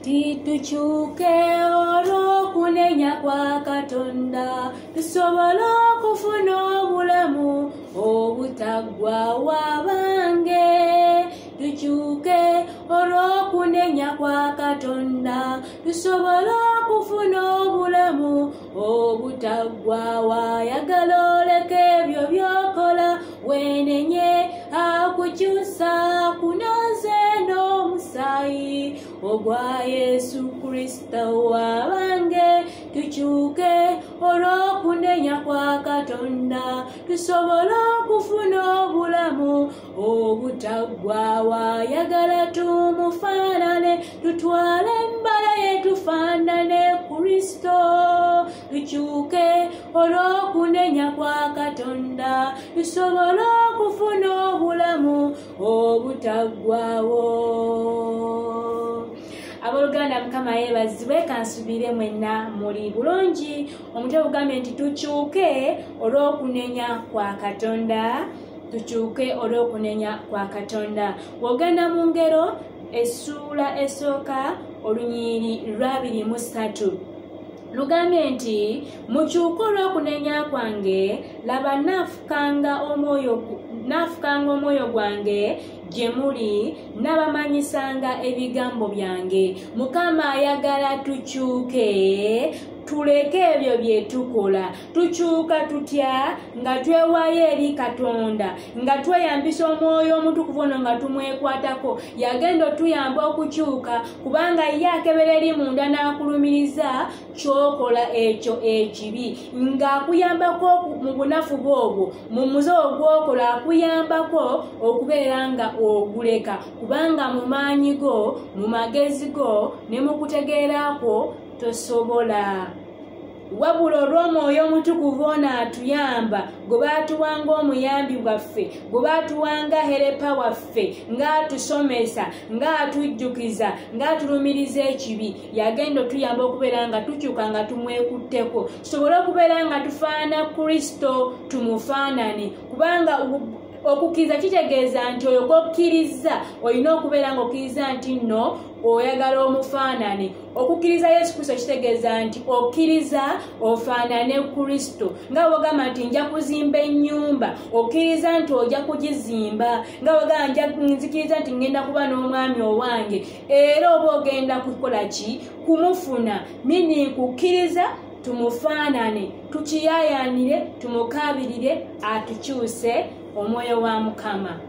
titukyuke olw'okunenya kwa Katonda tusobole okufuna obulamu obutaggwaawo abange. Tukyuke olw'okunenya kwa Katonda tusobole okufuna obulamu obutaggwaawo. Ayagala oleke ebyo by'okola weenenye akukyusa kunoze n'omusaayi ogwa Yesu Kristo abange. Tukyuke olw'okunenya kwa Katonda tusobole okufuna obulamu obutaggwaawo. Ayagala tumufaanane tutwale embala ye tufaanane Kristo. Tukyuke olw'okunenya kwa Katonda tusobole okufuna obulamu obutaggwaawo. Abooluganda Mukama yeebazibwe, kansubire mwenna muli bulungi. Omutwe gugambye nti tukyuke olw'okunenya kwa Katonda. Tukyuke olw'okunenya kwa Katonda. Wogenda mu Ngero essuula esooka olunyiiri lwa 23 lugambye nti mukyuke olw'okunenya kwange, laba naafukanga omwoyo gwange gye muli, nabamanyisanga ebigambo byange. Mukama ayagala tukyuke tuleke ebyo bye tukola. Tukyuka tutya? Nga twewaayo eri Katonda, nga tweyambisa omwoyo omutukuvu ono nga tumwekwatako. Yagenda otuyamba okukyuka kubanga ye akebera eri munda n'akulumiriza ky'okola ekyo ekibi, ng'akuyambako mu bunafu bw'obwo, mu muze ogw'okola akuyambako okubeera nga oguleka, kubanga mu maanyi go, mu magezi go ne mu kutegeera kwo tosobola. Wabula olw'omwoyo omutukuvu ono atuyamba, gwe baatuwanga omuyambi waffe, gwe baatuwanga herepa waffe, ng'atusomesa, ng'atujjukiza, ng'atulumiriza ekibi. Yagenda otuyamba okubeera nga tukyuka nga tumwekutteko, tusobole okubeera nga tufaana Kristo, tumufaanane. Kubanga okukkiriza kitegeeza nti oyo gw'okkiriza olina okubeera ng'okkiriza nti nno oyagala omufaanane. Okukkiriza Yesu Kristo kitegeeza nti okkiriza ofaanane Kristo. Nga bw'ogamba nti nja kuzimba ennyumba, okkiriza nti ojja kugizimba. Nga bw'ogamba nzikiriza nti ngenda kuba n'omwami owange, era oba ogenda kukola ki? Kumufuna. Mini kukkiriza tumufaanane, tukiyaayaanire, tumukaabirire atukyuse. Omwoyo wa Mukama